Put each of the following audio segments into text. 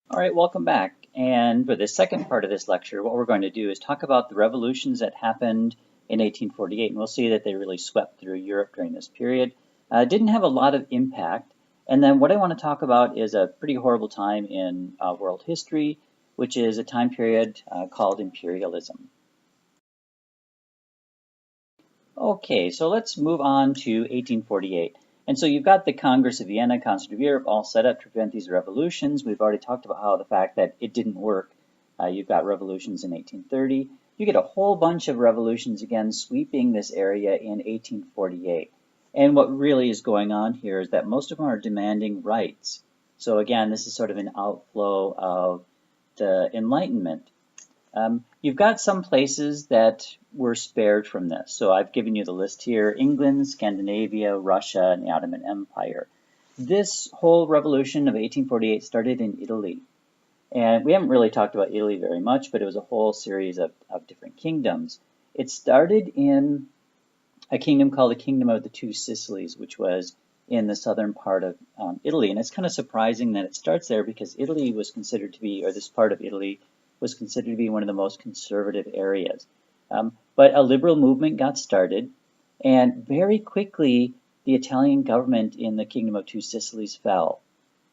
All right, welcome back. And for the second part of this lecture, what we're going to do is talk about the revolutions that happened in 1848. And we'll see that they really swept through Europe during this period. Didn't have a lot of impact. And then what I want to talk about is a pretty horrible time in world history, which is a time period called Imperialism. Okay, so let's move on to 1848. And so you've got the Congress of Vienna, Concert of Europe, all set up to prevent these revolutions. We've already talked about how the fact that it didn't work. You've got revolutions in 1830. You get a whole bunch of revolutions again sweeping this area in 1848. And what really is going on here is that most of them are demanding rights. So again, this is sort of an outflow of the Enlightenment. You've got some places that were spared from this. So I've given you the list here: England, Scandinavia, Russia, and the Ottoman Empire. This whole revolution of 1848 started in Italy. And we haven't really talked about Italy very much, but it was a whole series of different kingdoms. It started in a kingdom called the Kingdom of the Two Sicilies, which was in the southern part of Italy. And it's kind of surprising that it starts there because Italy was considered to be, or this part of Italy was considered to be one of the most conservative areas. But a liberal movement got started, and very quickly the Italian government in the Kingdom of Two Sicilies fell.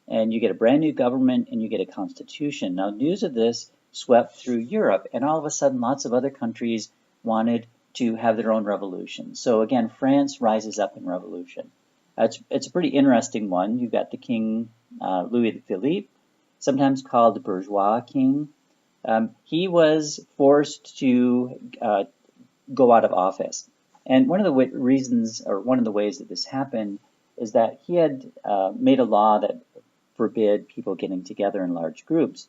And you get a brand new government and you get a constitution. Now, news of this swept through Europe, and all of a sudden lots of other countries wanted to have their own revolution. So again, France rises up in revolution. It's a pretty interesting one. You've got the king, Louis Philippe, sometimes called the bourgeois king. He was forced to go out of office. And one of the reasons, or one of the ways that this happened, is that he had made a law that forbid people getting together in large groups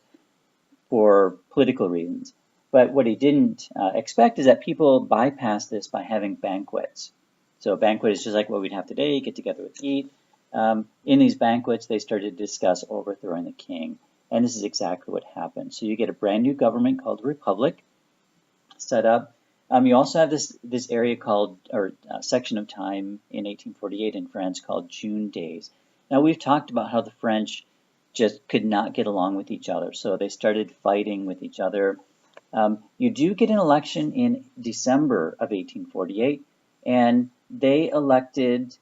for political reasons. But what he didn't expect is that people bypass this by having banquets. So a banquet is just like what we'd have today, get together to eat. In these banquets, they started to discuss overthrowing the king. And this is exactly what happened. So you get a brand new government called the Republic set up. You also have this area called, or section of time in 1848 in France called June Days. Now we've talked about how the French just could not get along with each other, so they started fighting with each other. You do get an election in December of 1848, and they elected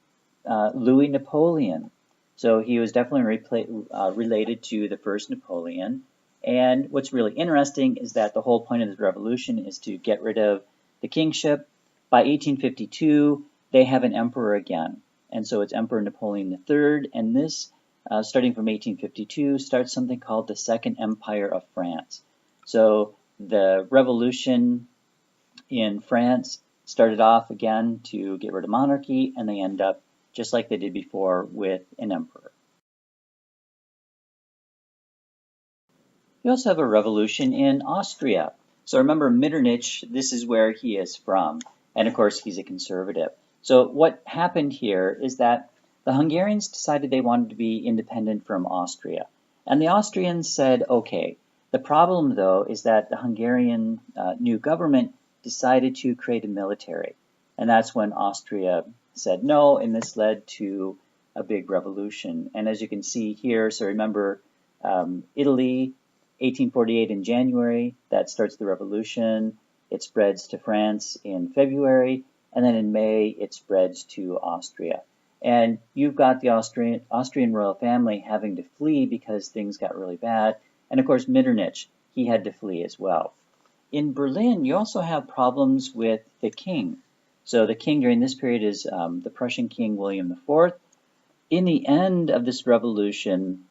Louis Napoleon. So he was definitely related to the first Napoleon. And what's really interesting is that the whole point of this revolution is to get rid of the kingship. By 1852, they have an emperor again. And so it's Emperor Napoleon III. And this, starting from 1852, starts something called the Second Empire of France. So the revolution in France started off again to get rid of monarchy, and they end up just like they did before with an emperor. You also have a revolution in Austria. So remember Metternich, this is where he is from. And of course, he's a conservative. So what happened here is that the Hungarians decided they wanted to be independent from Austria. And the Austrians said, okay. The problem, though, is that the Hungarian new government decided to create a military. And that's when Austria said no, and this led to a big revolution. And as you can see here, so remember Italy, 1848 in January, that starts the revolution. It spreads to France in February, and then in May it spreads to Austria. And you've got the Austrian royal family having to flee because things got really bad. And of course Metternich, he had to flee as well. In Berlin, you also have problems with the king. So the king during this period is the Prussian king William IV. In the end of this revolution,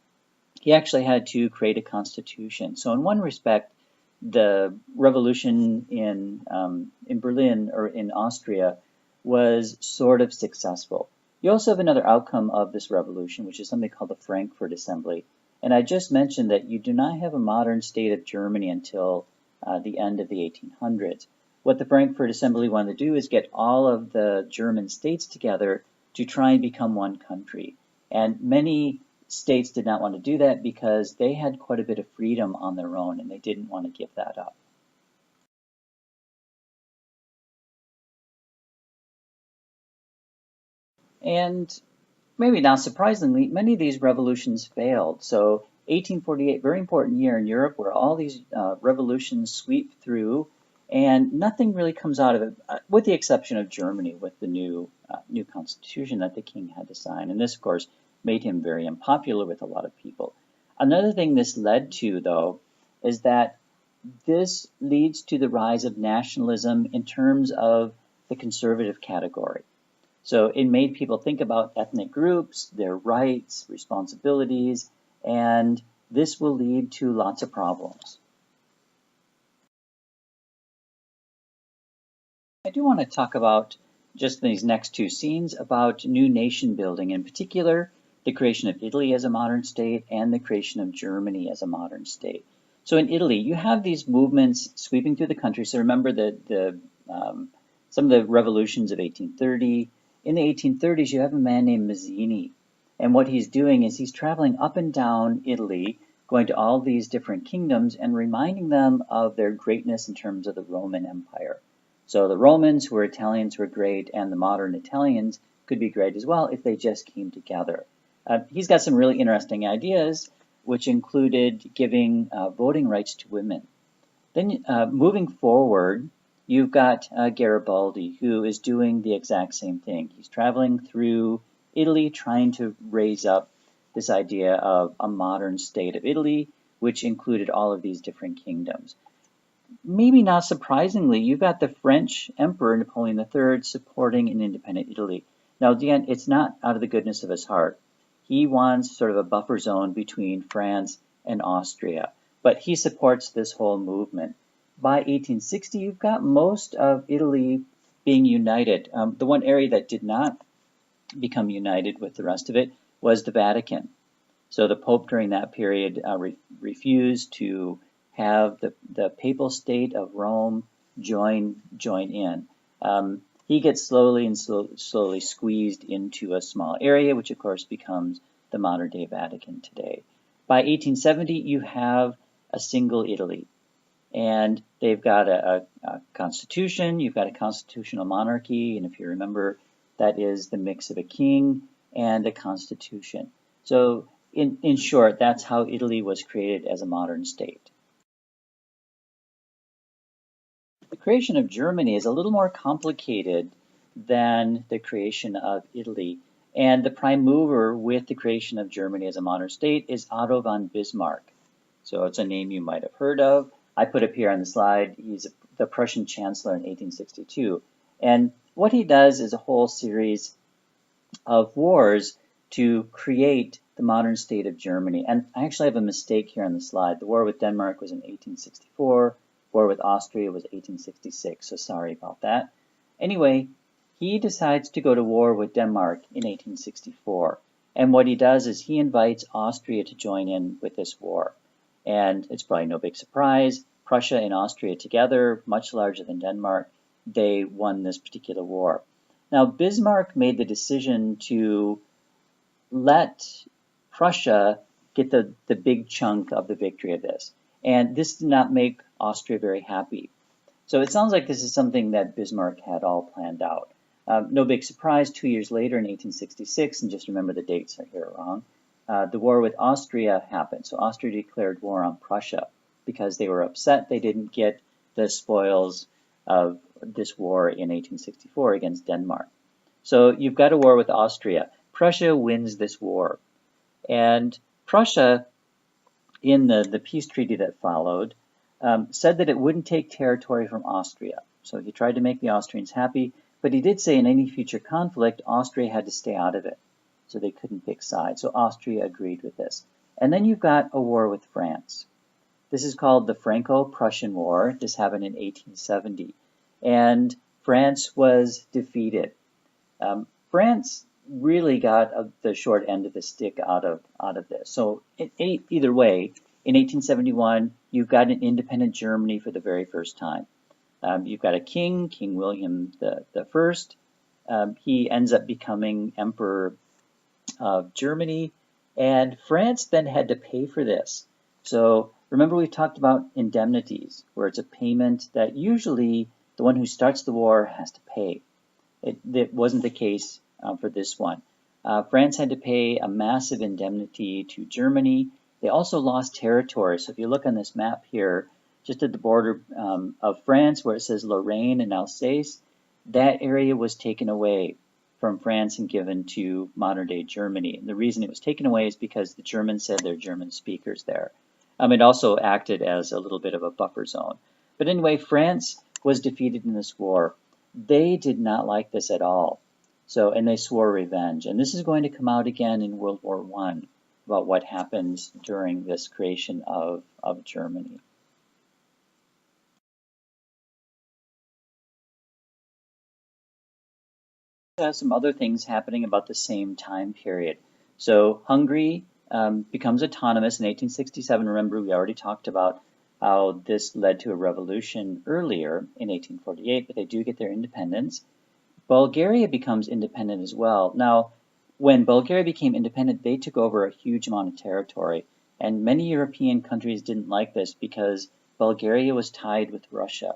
he actually had to create a constitution. So in one respect, the revolution in Berlin or in Austria was sort of successful. You also have another outcome of this revolution, which is something called the Frankfurt Assembly. And I just mentioned that you do not have a modern state of Germany until the end of the 1800s. What the Frankfurt Assembly wanted to do is get all of the German states together to try and become one country. And many states did not want to do that because they had quite a bit of freedom on their own and they didn't want to give that up. And maybe not surprisingly, many of these revolutions failed. So 1848, very important year in Europe where all these revolutions sweep through and nothing really comes out of it, with the exception of Germany with the new constitution that the king had to sign. And this, of course, made him very unpopular with a lot of people. Another thing this led to, though, is that this leads to the rise of nationalism in terms of the conservative category. So it made people think about ethnic groups, their rights, responsibilities, and this will lead to lots of problems. I do want to talk about just these next two scenes about new nation building, in particular, the creation of Italy as a modern state and the creation of Germany as a modern state. So in Italy, you have these movements sweeping through the country. So remember some of the revolutions of 1830. In the 1830s, you have a man named Mazzini. And what he's doing is he's traveling up and down Italy, going to all these different kingdoms and reminding them of their greatness in terms of the Roman Empire. So the Romans, who were Italians, were great, and the modern Italians could be great as well if they just came together. He's got some really interesting ideas, which included giving voting rights to women. Then moving forward, you've got Garibaldi, who is doing the exact same thing. He's traveling through Italy, trying to raise up this idea of a modern state of Italy, which included all of these different kingdoms. Maybe not surprisingly, you've got the French Emperor Napoleon III supporting an independent Italy. Now, again, it's not out of the goodness of his heart. He wants sort of a buffer zone between France and Austria, but he supports this whole movement. By 1860, you've got most of Italy being united. The one area that did not become united with the rest of it was the Vatican. So the Pope during that period refused to have the papal state of Rome join in. He gets slowly squeezed into a small area, which of course becomes the modern day Vatican today. By 1870, you have a single Italy. And they've got a constitution, you've got a constitutional monarchy, and if you remember, that is the mix of a king and a constitution. So in short, that's how Italy was created as a modern state. The creation of Germany is a little more complicated than the creation of Italy. And the prime mover with the creation of Germany as a modern state is Otto von Bismarck. So it's a name you might have heard of. I put up here on the slide, he's the Prussian chancellor in 1862. And what he does is a whole series of wars to create the modern state of Germany. And I actually have a mistake here on the slide. The war with Denmark was in 1864. War with Austria was 1866, so sorry about that. Anyway, he decides to go to war with Denmark in 1864. And what he does is he invites Austria to join in with this war. And it's probably no big surprise, Prussia and Austria together, much larger than Denmark, they won this particular war. Now, Bismarck made the decision to let Prussia get the big chunk of the victory of this. And this did not make Austria very happy. So it sounds like this is something that Bismarck had all planned out. No big surprise, 2 years later in 1866, and just remember the dates are here wrong, the war with Austria happened. So Austria declared war on Prussia because they were upset they didn't get the spoils of this war in 1864 against Denmark. So you've got a war with Austria. Prussia wins this war. And Prussia, in the peace treaty that followed, said that it wouldn't take territory from Austria. So he tried to make the Austrians happy, but he did say in any future conflict, Austria had to stay out of it. So they couldn't pick sides. So Austria agreed with this. And then you've got a war with France. This is called the Franco-Prussian War. This happened in 1870. And France was defeated. France really got the short end of the stick out of this. So either way, in 1871, you've got an independent Germany for the very first time. You've got a king, King William I. He ends up becoming emperor of Germany, and France then had to pay for this. So remember we talked about indemnities, where it's a payment that usually the one who starts the war has to pay. It wasn't the case for this one. France had to pay a massive indemnity to Germany. They also lost territory. So if you look on this map here, just at the border of France where it says Lorraine and Alsace, that area was taken away from France and given to modern day Germany. And the reason it was taken away is because the Germans said they're German speakers there. It also acted as a little bit of a buffer zone. But anyway, France was defeated in this war. They did not like this at all. And they swore revenge. And this is going to come out again in World War I about what happens during this creation of Germany. Some other things happening about the same time period. So Hungary becomes autonomous in 1867. Remember, we already talked about how this led to a revolution earlier in 1848, but they do get their independence. Bulgaria becomes independent as well. Now, when Bulgaria became independent, they took over a huge amount of territory, and many European countries didn't like this because Bulgaria was tied with Russia.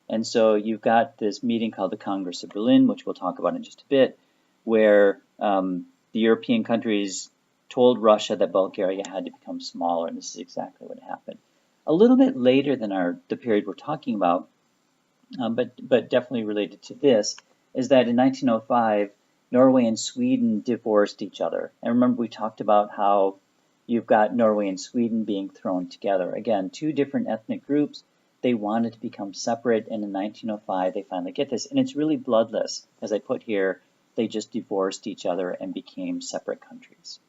And so you've got this meeting called the Congress of Berlin, which we'll talk about in just a bit, where the European countries told Russia that Bulgaria had to become smaller, and this is exactly what happened. A little bit later than the period we're talking about, but definitely related to this, is that in 1905, Norway and Sweden divorced each other. And remember, we talked about how you've got Norway and Sweden being thrown together. Again, two different ethnic groups. They wanted to become separate, and in 1905, they finally get this. And it's really bloodless. As I put here, they just divorced each other and became separate countries.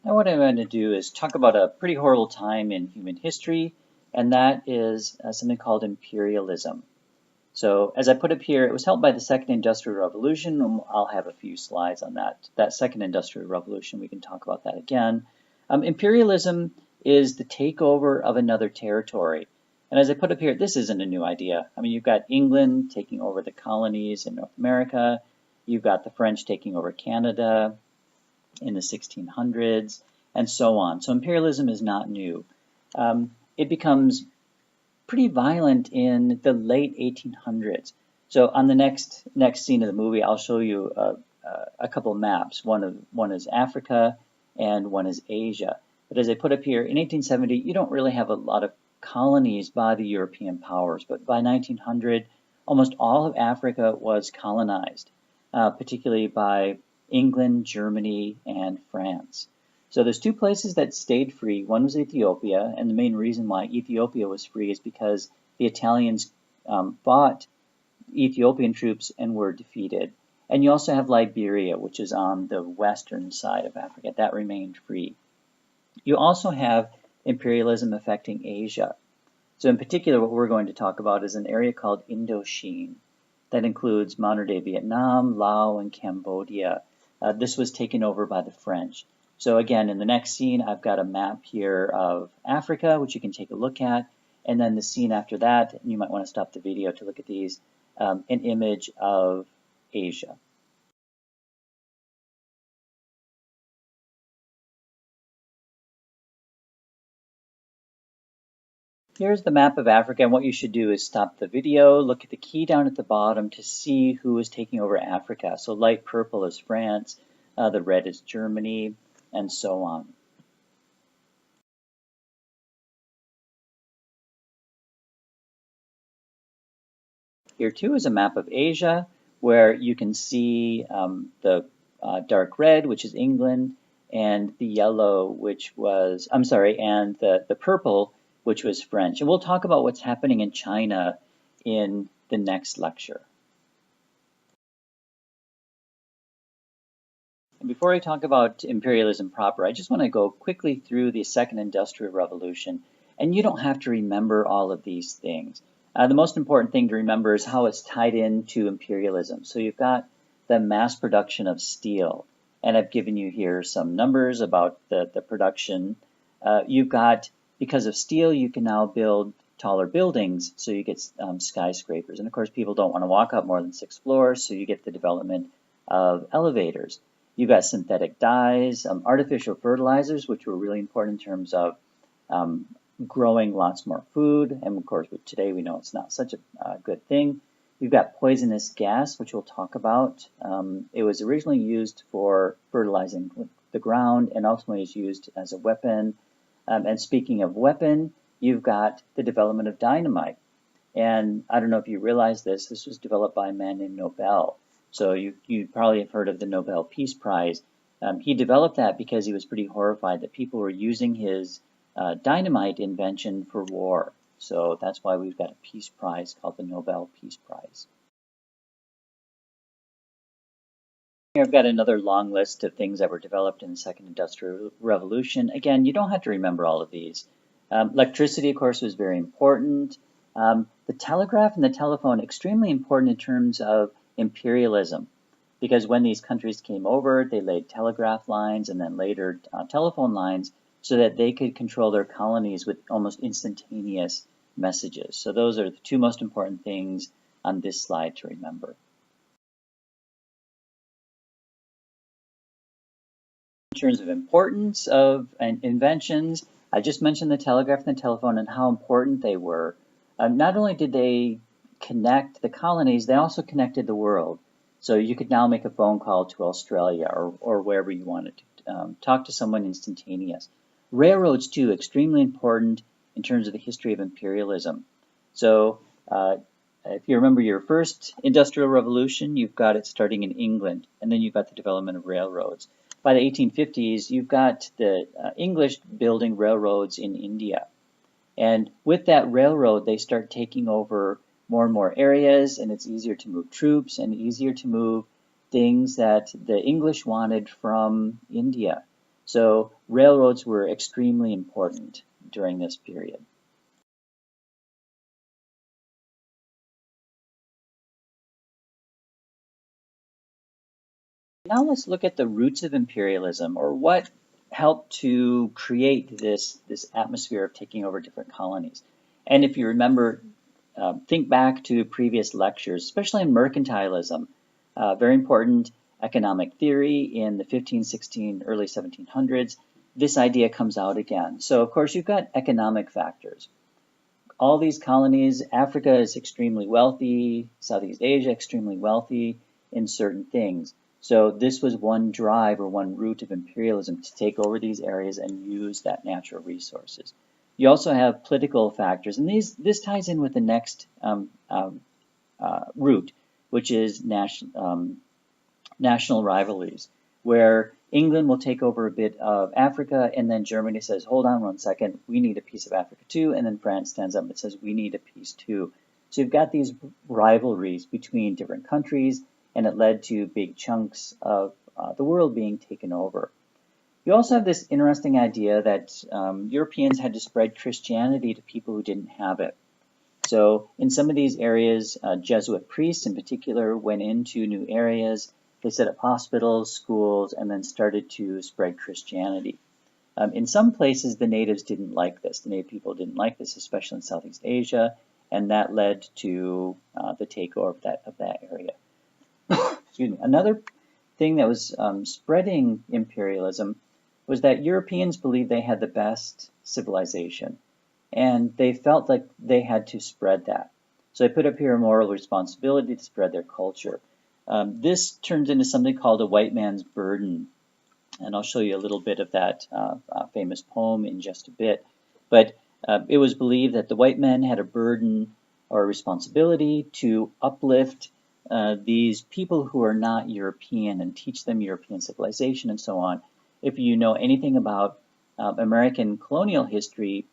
Now what I'm going to do is talk about a pretty horrible time in human history, and that is something called imperialism. So as I put up here, it was helped by the Second Industrial Revolution, and I'll have a few slides on that Second Industrial Revolution. We can talk about that again. Imperialism is the takeover of another territory. And as I put up here, this isn't a new idea. You've got England taking over the colonies in North America. You've got the French taking over Canada in the 1600s, and so on. So imperialism is not new. It becomes pretty violent in the late 1800s. So on the next scene of the movie, I'll show you a couple of maps. One is Africa, and one is Asia. But as I put up here, in 1870, you don't really have a lot of colonies by the European powers, but by 1900, almost all of Africa was colonized, particularly by England, Germany, and France. So there's two places that stayed free. One was Ethiopia, and the main reason why Ethiopia was free is because the Italians fought Ethiopian troops and were defeated. And you also have Liberia, which is on the western side of Africa. That remained free. You also have imperialism affecting Asia. So in particular, what we're going to talk about is an area called Indochine. That includes modern-day Vietnam, Laos, and Cambodia. This was taken over by the French. So again, in the next scene, I've got a map here of Africa, which you can take a look at. And then the scene after that, and you might want to stop the video to look at these, an image of Asia. Here's the map of Africa, and what you should do is stop the video, look at the key down at the bottom to see who is taking over Africa. So light purple is France, the red is Germany, and so on. Here too is a map of Asia, where you can see the dark red, which is England, and the yellow, which was, and the purple, which was French. And we'll talk about what's happening in China in the next lecture. And before I talk about imperialism proper, I just want to go quickly through the Second Industrial Revolution. And you don't have to remember all of these things. The most important thing to remember is how it's tied into imperialism. So you've got the mass production of steel. And I've given you here some numbers about the production. You've got, because of steel, you can now build taller buildings, so you get skyscrapers. And of course, people don't want to walk up more than 6 floors, so you get the development of elevators. You've got synthetic dyes, artificial fertilizers, which were really important in terms of growing lots more food. And of course, today we know it's not such a good thing. We've got poisonous gas, which we'll talk about. It was originally used for fertilizing the ground and ultimately is used as a weapon. And speaking of weapon, you've got the development of dynamite. And I don't know if you realize this, this was developed by a man named Nobel. So you probably have heard of the Nobel Peace Prize. He developed that because he was pretty horrified that people were using his dynamite invention for war. So that's why we've got a peace prize called the Nobel Peace Prize. Here I've got another long list of things that were developed in the Second Industrial Revolution. Again, you don't have to remember all of these. Electricity, of course, was very important. The telegraph and the telephone, extremely important in terms of imperialism, because when these countries came over, they laid telegraph lines and then later telephone lines so that they could control their colonies with almost instantaneous messages. So those are the two most important things on this slide to remember. In terms of importance of inventions, I just mentioned the telegraph and the telephone and how important they were. Not only did they connect the colonies, they also connected the world. So you could now make a phone call to Australia or wherever you wanted to talk to someone instantaneous. Railroads, too, extremely important in terms of the history of imperialism. So if you remember your first industrial revolution, you've got it starting in England, and then you've got the development of railroads. By the 1850s, you've got the English building railroads in India. And with that railroad, they start taking over more and more areas, and it's easier to move troops and easier to move things that the English wanted from India. So railroads were extremely important during this period. Now let's look at the roots of imperialism, or what helped to create this atmosphere of taking over different colonies. And if you remember, think back to previous lectures, especially in mercantilism, very important economic theory in the 1516, early 1700s. This idea comes out again. So of course you've got economic factors. All these colonies, Africa is extremely wealthy, Southeast Asia extremely wealthy in certain things. So this was one drive or one root of imperialism, to take over these areas and use that natural resources. You also have political factors, and this ties in with the next root, which is national rivalries, where England will take over a bit of Africa, and then Germany says, hold on one second, we need a piece of Africa too, and then France stands up and says, we need a piece too. So you've got these rivalries between different countries, and it led to big chunks of the world being taken over. You also have this interesting idea that Europeans had to spread Christianity to people who didn't have it. So in some of these areas, Jesuit priests in particular went into new areas. They set up hospitals, schools, and then started to spread Christianity. In some places, the natives didn't like this. The native people didn't like this, especially in Southeast Asia, and that led to the takeover of that area. Excuse me. Another thing that was spreading imperialism was that Europeans believed they had the best civilization, and they felt like they had to spread that. So they put up here a moral responsibility to spread their culture. This turns into something called a white man's burden, and I'll show you a little bit of that famous poem in just a bit. But it was believed that the white men had a burden or a responsibility to uplift these people who are not European and teach them European civilization and so on. If you know anything about American colonial history,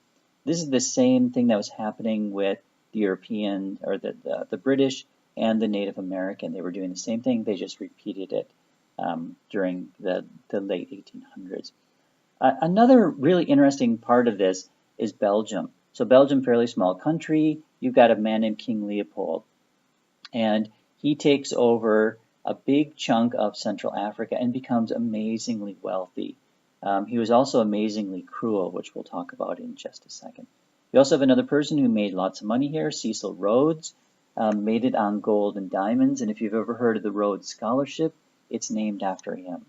this is the same thing that was happening with the European or the British and the Native American. They were doing the same thing, they just repeated it during the late 1800s. Another really interesting part of this is Belgium. So Belgium, fairly small country, you've got a man named King Leopold, and he takes over a big chunk of Central Africa and becomes amazingly wealthy. He was also amazingly cruel, which we'll talk about in just a second. We also have another person who made lots of money here, Cecil Rhodes, made it on gold and diamonds, and if you've ever heard of the Rhodes Scholarship, it's named after him.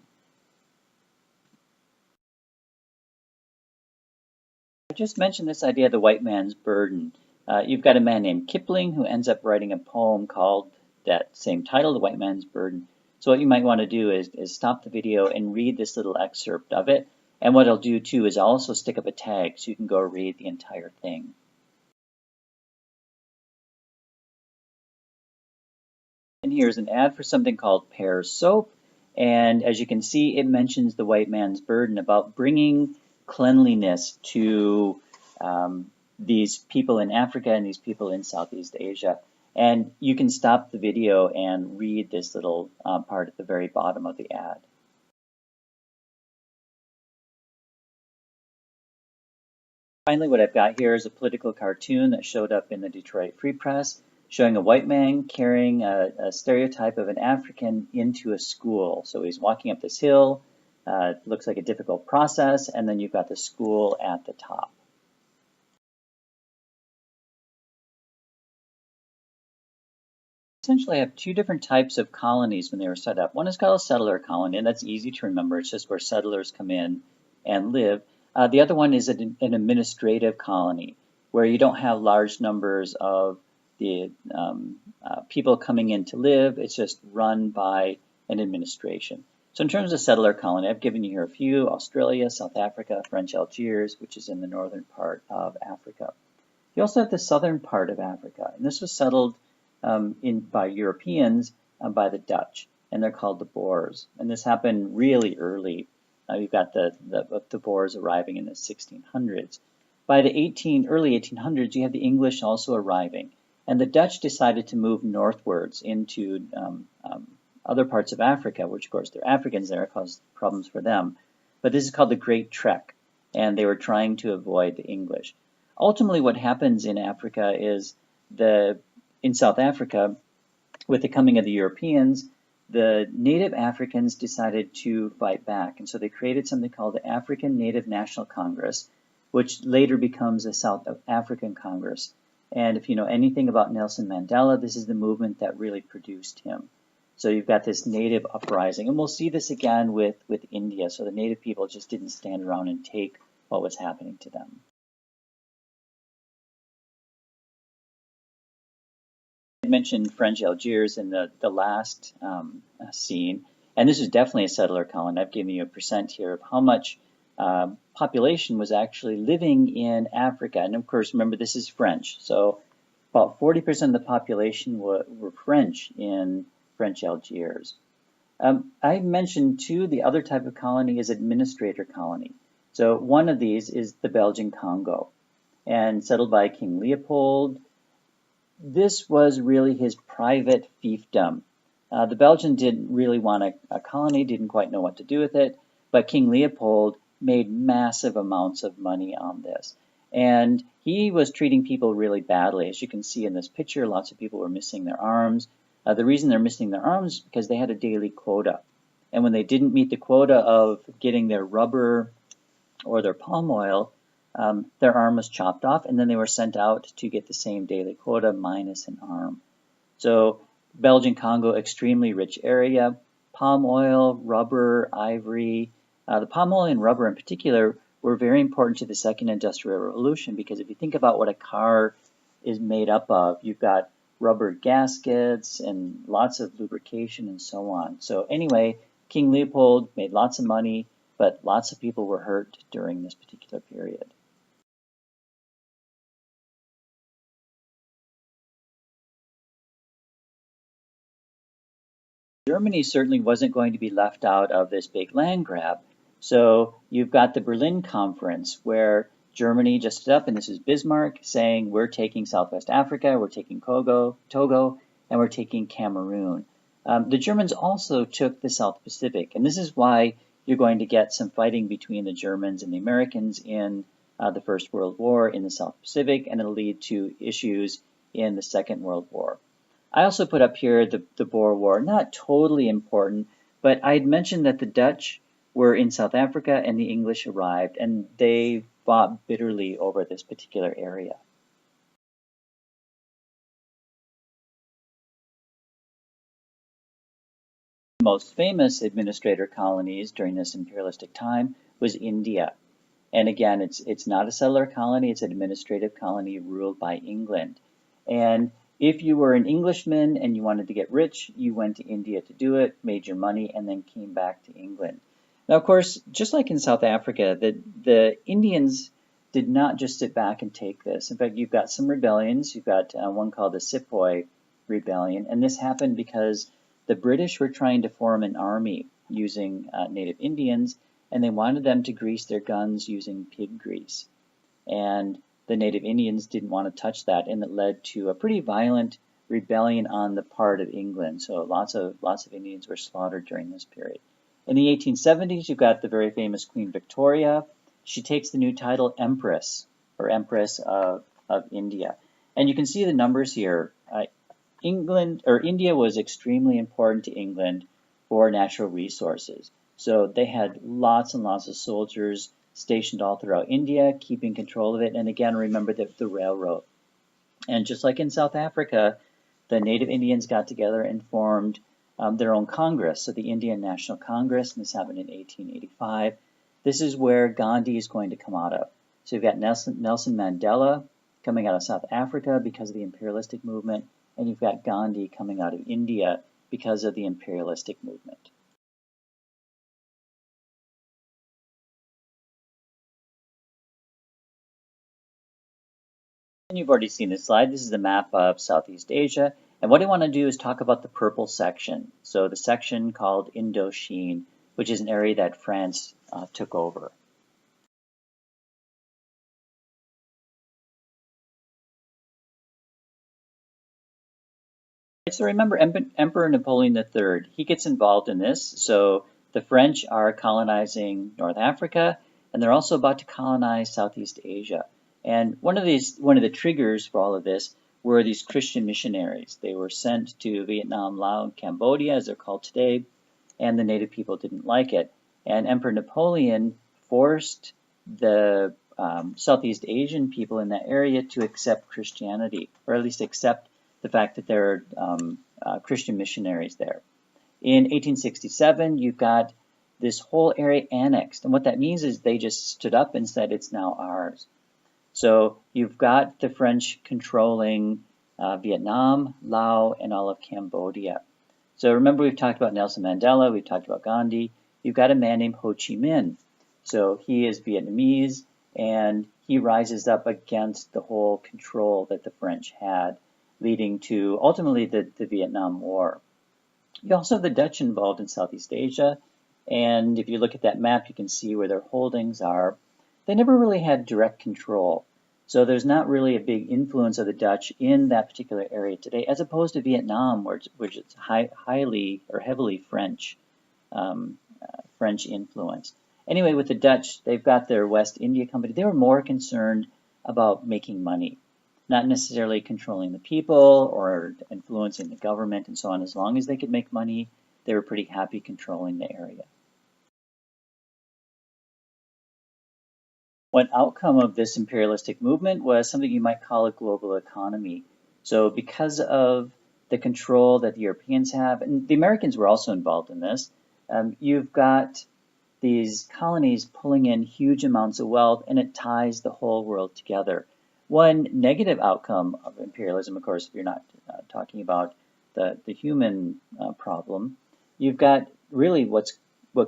I just mentioned this idea of the white man's burden. You've got a man named Kipling who ends up writing a poem called that same title, The White Man's Burden. So what you might want to do is stop the video and read this little excerpt of it. And what I'll do too is I'll also stick up a tag so you can go read the entire thing. And here's an ad for something called Pear's Soap. And as you can see, it mentions the white man's burden about bringing cleanliness to these people in Africa and these people in Southeast Asia. And you can stop the video and read this little part at the very bottom of the ad. Finally, what I've got here is a political cartoon that showed up in the Detroit Free Press showing a white man carrying a stereotype of an African into a school. So he's walking up this hill, looks like a difficult process, and then you've got the school at the top. Essentially, I have two different types of colonies when they were set up. One is called a settler colony, and that's easy to remember. It's just where settlers come in and live. The other one is an administrative colony, where you don't have large numbers of the people coming in to live. It's just run by an administration. So in terms of settler colony, I've given you here a few: Australia, South Africa, French Algiers, which is in the northern part of Africa. You also have the southern part of Africa, and this was settled by Europeans, by the Dutch, and they're called the Boers. And this happened really early. You've got the Boers arriving in the 1600s. By the early 1800s, you have the English also arriving, and the Dutch decided to move northwards into other parts of Africa, which of course they're Africans there, caused problems for them. But this is called the Great Trek, and they were trying to avoid the English. Ultimately, what happens in Africa is in South Africa, with the coming of the Europeans, the native Africans decided to fight back. And so they created something called the African Native National Congress, which later becomes the South African Congress. And if you know anything about Nelson Mandela, this is the movement that really produced him. So you've got this native uprising. And we'll see this again with India. So the native people just didn't stand around and take what was happening to them. I mentioned French Algiers in the last scene, and this is definitely a settler colony. I've given you a percent here of how much population was actually living in Africa. And of course, remember, this is French, so about 40% of the population were French in French Algiers. I mentioned too, the other type of colony is administrator colony. So one of these is the Belgian Congo, and settled by King Leopold. This was really his private fiefdom. The Belgians didn't really want a colony, didn't quite know what to do with it, but King Leopold made massive amounts of money on this. And he was treating people really badly. As you can see in this picture, lots of people were missing their arms. The reason they're missing their arms is because they had a daily quota. And when they didn't meet the quota of getting their rubber or their palm oil, their arm was chopped off, and then they were sent out to get the same daily quota minus an arm. So Belgian Congo, extremely rich area, palm oil, rubber, ivory. The palm oil and rubber in particular were very important to the Second Industrial Revolution, because if you think about what a car is made up of, you've got rubber gaskets and lots of lubrication and so on. So anyway, King Leopold made lots of money, but lots of people were hurt during this particular period. Germany certainly wasn't going to be left out of this big land grab. So you've got the Berlin Conference, where Germany just stood up, and this is Bismarck saying, we're taking Southwest Africa, we're taking Togo, and we're taking Cameroon. The Germans also took the South Pacific, and this is why you're going to get some fighting between the Germans and the Americans in the First World War in the South Pacific, and it'll lead to issues in the Second World War. I also put up here the Boer War, not totally important, but I had mentioned that the Dutch were in South Africa and the English arrived, and they fought bitterly over this particular area. The most famous administrator colonies during this imperialistic time was India. And again, it's not a settler colony, it's an administrative colony ruled by England. And If you were an Englishman and you wanted to get rich, you went to India to do it, made your money, and then came back to England. Now, of course, just like in South Africa, the Indians did not just sit back and take this. In fact, you've got some rebellions. You've got one called the Sepoy Rebellion, and this happened because the British were trying to form an army using native Indians, and they wanted them to grease their guns using pig grease. And the native Indians didn't want to touch that, and it led to a pretty violent rebellion on the part of England. So lots of Indians were slaughtered during this period. In the 1870s, you've got the very famous Queen Victoria. She takes the new title Empress, or Empress of India. And you can see the numbers here. India was extremely important to England for natural resources. So they had lots and lots of soldiers stationed all throughout India, keeping control of it. And again, remember the railroad. And just like in South Africa, the native Indians got together and formed their own Congress, so the Indian National Congress, and this happened in 1885. This is where Gandhi is going to come out of. So you've got Nelson Mandela coming out of South Africa because of the imperialistic movement, and you've got Gandhi coming out of India because of the imperialistic movement. And you've already seen this slide. This is the map of Southeast Asia. And what I want to do is talk about the purple section. So the section called Indochine, which is an area that France took over. So remember Emperor Napoleon III, he gets involved in this. So the French are colonizing North Africa, and they're also about to colonize Southeast Asia. And one of the triggers for all of this were these Christian missionaries. They were sent to Vietnam, Laos, and Cambodia, as they're called today, and the native people didn't like it. And Emperor Napoleon forced the Southeast Asian people in that area to accept Christianity, or at least accept the fact that there are Christian missionaries there. In 1867, you've got this whole area annexed. And what that means is they just stood up and said, it's now ours. So you've got the French controlling Vietnam, Laos, and all of Cambodia. So remember, we've talked about Nelson Mandela, we've talked about Gandhi. You've got a man named Ho Chi Minh. So he is Vietnamese, and he rises up against the whole control that the French had, leading to ultimately the Vietnam War. You also have the Dutch involved in Southeast Asia, and if you look at that map, you can see where their holdings are. They never really had direct control, so there's not really a big influence of the Dutch in that particular area today, as opposed to Vietnam, which is highly or heavily French influence. Anyway, with the Dutch, they've got their West India Company. They were more concerned about making money, not necessarily controlling the people or influencing the government and so on. As long as they could make money, they were pretty happy controlling the area. One outcome of this imperialistic movement was something you might call a global economy. So because of the control that the Europeans have, and the Americans were also involved in this, you've got these colonies pulling in huge amounts of wealth, and it ties the whole world together. One negative outcome of imperialism, of course, if you're not talking about the human problem, you've got really what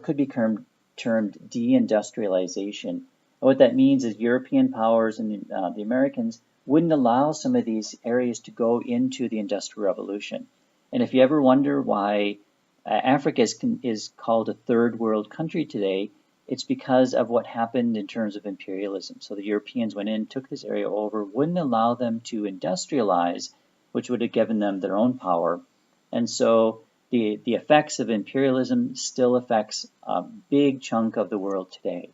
could be termed deindustrialization. And what that means is European powers and the Americans wouldn't allow some of these areas to go into the Industrial Revolution. And if you ever wonder why Africa is called a third world country today, it's because of what happened in terms of imperialism. So the Europeans went in, took this area over, wouldn't allow them to industrialize, which would have given them their own power. And so the effects of imperialism still affects a big chunk of the world today.